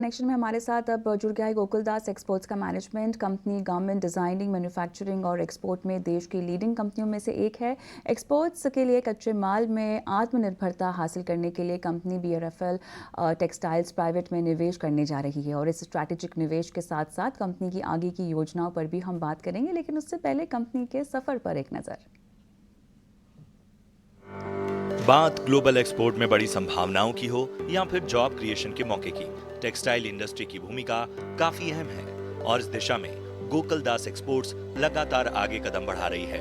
Connection में हमारे साथ अब जुड़ गया है गोकुल दास एक्सपोर्ट्स का management. Company garment designing, manufacturing और एक्सपोर्ट में देश की लीडिंग कंपनियों में से एक है। एक्सपोर्ट्स के लिए कच्चे माल में आत्मनिर्भरता हासिल करने के लिए कंपनी BRFL टेक्सटाइल्स प्राइवेट में निवेश करने जा रही है और इस स्ट्रैटेजिक निवेश के साथ साथ कंपनी की आगे की योजनाओं पर भी हम बात करेंगे, लेकिन उससे पहले कंपनी के सफ़र पर एक नज़र। बात ग्लोबल एक्सपोर्ट में बड़ी संभावनाओं की हो या फिर जॉब क्रिएशन के मौके की, टेक्सटाइल इंडस्ट्री की भूमिका काफी अहम है और इस दिशा में गोकुल दास एक्सपोर्ट्स लगातार आगे कदम बढ़ा रही है।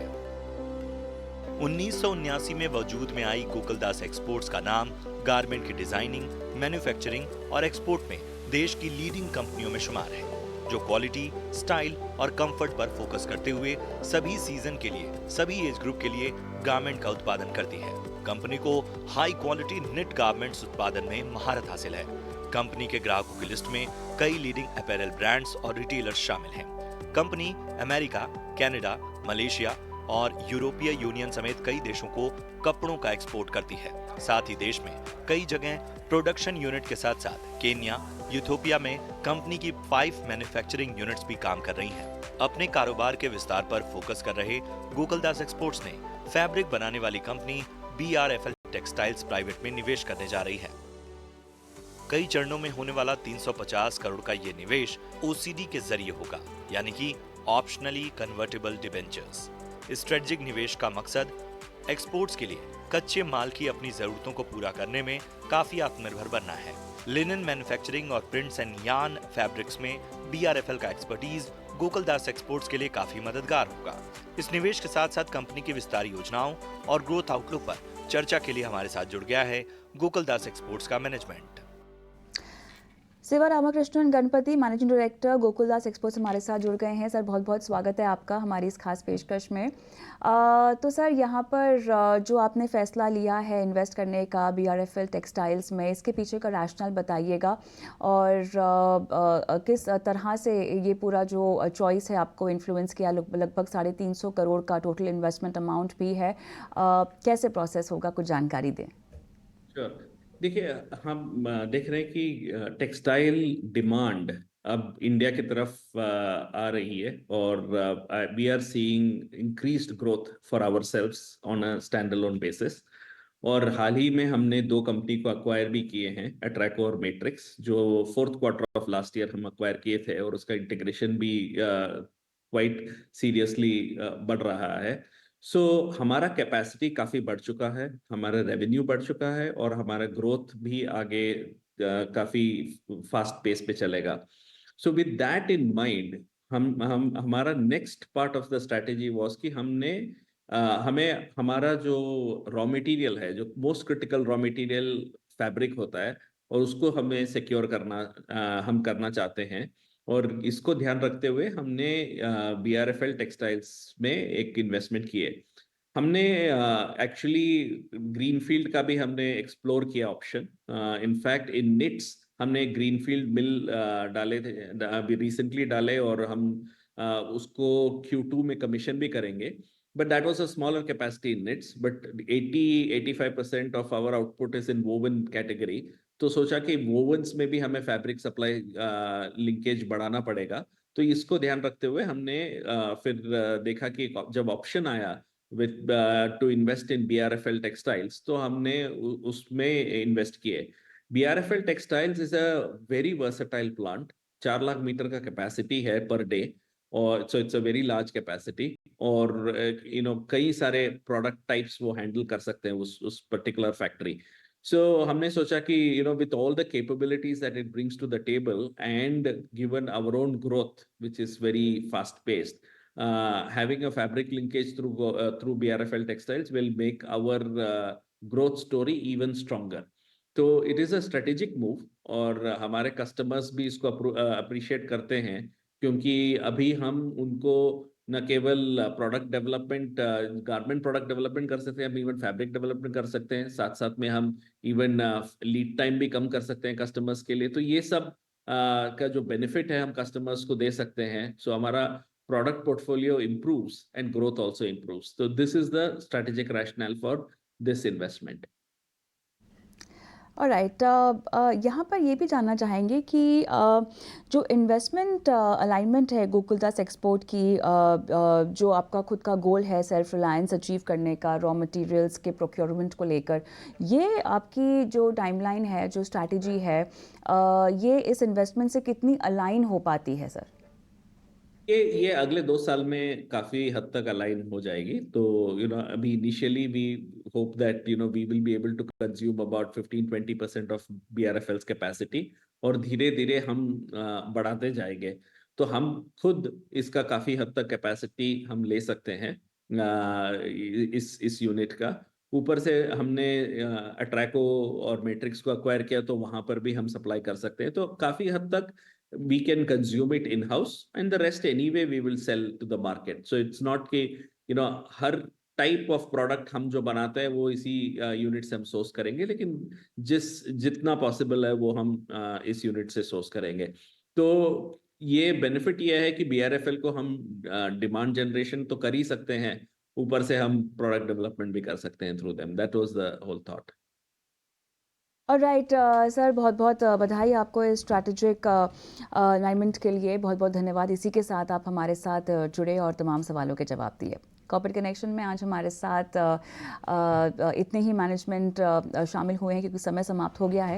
1979 में वजूद में आई गोकुल दास एक्सपोर्ट्स का नाम गारमेंट की डिजाइनिंग, मैन्युफैक्चरिंग और एक्सपोर्ट में देश की लीडिंग कंपनियों में शुमार है, जो क्वालिटी, स्टाइल और कंफर्ट पर फोकस करते हुए सभी सीजन के लिए, सभी एज ग्रुप के लिए गारमेंट का उत्पादन करती है। कंपनी को हाई क्वालिटी निट गारमेंट्स उत्पादन में महारत हासिल है। कंपनी के ग्राहकों की लिस्ट में कई लीडिंग अपैरल ब्रांड्स और रिटेलर्स शामिल हैं। कंपनी अमेरिका, कनाडा, मलेशिया और यूरोपीय यूनियन समेत कई देशों को कपड़ों का एक्सपोर्ट करती है। साथ ही देश में कई जगह प्रोडक्शन यूनिट के साथ साथ केन्या, यूथोपिया में कंपनी की 5 मैन्युफैक्चरिंग यूनिट्स भी काम कर रही हैं। अपने कारोबार के विस्तार पर फोकस कर रहे गोकुल दास एक्सपोर्ट्स ने फैब्रिक बनाने वाली कंपनी BRFL टेक्सटाइल्स प्राइवेट में निवेश करने जा रही है। कई चरणों में होने वाला 350 करोड़ का ये निवेश OCD के जरिए होगा, यानी कि ऑप्शनली कन्वर्टेबल डिबेंचर्स। स्ट्रेटेजिक निवेश का मकसद एक्सपोर्ट्स के लिए कच्चे माल की अपनी जरूरतों को पूरा करने में काफी आत्मनिर्भर बनना है। लिनन मैन्युफैक्चरिंग और प्रिंट्स एंड यार्न फैब्रिक्स में BRFL का एक्सपर्टीज गोकुल दास एक्सपोर्ट्स के लिए काफी मददगार होगा। इस निवेश के साथ साथ कंपनी की विस्तार योजनाओं और ग्रोथ आउटलुक पर चर्चा के लिए हमारे साथ जुड़ गया है गोकुल दास एक्सपोर्ट्स का मैनेजमेंट। सेवा Ramakrishnan Ganpati, managing director Gokuldas exports हमारे साथ जुड़ गए हैं। सर, बहुत बहुत स्वागत है आपका हमारी इस खास पेशकश में। तो सर, यहाँ पर जो आपने फैसला लिया है इन्वेस्ट करने का BRFL टेक्सटाइल्स में, इसके पीछे का रैशनल बताइएगा और किस तरह से ये पूरा जो चॉइस है आपको इन्फ्लुएंस किया। लगभग 350 करोड़ का टोटल इन्वेस्टमेंट अमाउंट भी है। कैसे प्रोसेस होगा, कुछ जानकारी दें। श्योर। देखिए, हम देख रहे हैं कि टेक्सटाइल डिमांड अब इंडिया की तरफ आ रही है और we are seeing increased growth for ourselves on a stand alone basis. और हाल ही में हमने दो कंपनी को अक्वायर भी किए हैं, अट्रैको और मैट्रिक्स, जो fourth quarter of last year हम अक्वायर किए थे और उसका इंटीग्रेशन भी क्वाइट सीरियसली बढ़ रहा है। सो हमारा कैपेसिटी काफी बढ़ चुका है, हमारा रेवेन्यू बढ़ चुका है और हमारा ग्रोथ भी आगे काफी फास्ट पेस पे चलेगा। So with that in mind, हम हमारा next part of the strategy was कि हमें हमारा जो रॉ मटेरियल है, जो most critical raw material fabric होता है, और उसको हमें सिक्योर करना हम करना चाहते हैं। और इसको ध्यान रखते हुए हमने BRFL टेक्सटाइल्स में एक इन्वेस्टमेंट किए। हमने एक्चुअली ग्रीनफील्ड का भी हमने एक्सप्लोर किया ऑप्शन। इनफैक्ट इन निट्स हमने ग्रीनफील्ड मिल डाले थे, अभी रिसेंटली डाले, और हम उसको Q2 में कमीशन भी करेंगे। But that was a smaller capacity in knits, but 80-85% of our output is in woven category. तो सोचा कि वोवन्स में भी हमें फैब्रिक सप्लाई लिंकेज बढ़ाना पड़ेगा। तो इसको ध्यान रखते हुए हमने फिर देखा कि जब ऑप्शन आया with to invest in BRFL textiles, तो हमने उसमें इन्वेस्ट किए। BRFL textiles is a very versatile plant. 4 lakh metre का कैपेसिटी है पर डे, और so it's a very large capacity. और कई सारे प्रोडक्ट टाइप्स वो हैंडल कर सकते हैं उस पर्टिकुलर फैक्ट्री। सो हमने सोचा कि with all the capabilities that it brings to the table and given our own growth which is very fast paced, having a fabric linkage through BRFL textiles will make our growth story even stronger. तो it is a strategic move, और हमारे customers भी इसको appreciate करते हैं, क्योंकि अभी हम उनको न केवल product development, garment product development कर सकते हैं, हम इवन फैब्रिक डेवलपमेंट कर सकते हैं, साथ साथ में हम इवन लीड टाइम भी कम कर सकते हैं कस्टमर्स के लिए। तो ये सब का जो बेनिफिट है हम कस्टमर्स को दे सकते हैं। सो हमारा product portfolio improves and growth also improves. So this is the strategic rationale for this investment. Alright, यहाँ पर ये भी जानना चाहेंगे कि जो इन्वेस्टमेंट अलाइनमेंट है गोकुलदास एक्सपोर्ट की, जो आपका खुद का गोल है सेल्फ रिलायंस अचीव करने का रॉ मटेरियल्स के प्रोक्योरमेंट को लेकर, ये आपकी जो टाइमलाइन है, जो स्ट्रैटेजी है, ये इस इन्वेस्टमेंट से कितनी अलाइन हो पाती है सर? ये अगले 2 साल में काफी हद तक अलाइन हो जाएगी। तो अभी initially we hope that we will be able to consume about 15-20% of BRFL's capacity, और धीरे धीरे हम बढ़ाते जाएंगे। तो हम खुद इसका काफी हद तक कैपेसिटी हम ले सकते हैं इस यूनिट का। ऊपर से हमने अट्रैको और मैट्रिक्स को अक्वायर किया, तो वहां पर भी हम सप्लाई कर सकते हैं। तो काफी हद तक we can consume it in house, and the rest anyway we will sell to the market. So it's not कि हर टाइप ऑफ प्रोडक्ट हम जो बनाते हैं वो इसी यूनिट से हम सोर्स करेंगे, लेकिन जितना पॉसिबल है वो हम इस यूनिट से सोर्स करेंगे। तो ये बेनिफिट ये है कि BRFL को हम डिमांड जनरेशन तो कर ही सकते हैं, ऊपर से हम प्रोडक्ट डेवलपमेंट भी कर सकते हैं through them. That was the whole thought. Alright sir, बहुत बहुत बधाई आपको इस स्ट्रैटेजिक अलाइनमेंट के लिए, बहुत बहुत धन्यवाद। इसी के साथ आप हमारे साथ जुड़े और तमाम सवालों के जवाब दिए। कॉर्पोरेट कनेक्शन में आज हमारे साथ इतने ही मैनेजमेंट शामिल हुए हैं क्योंकि समय समाप्त हो गया है।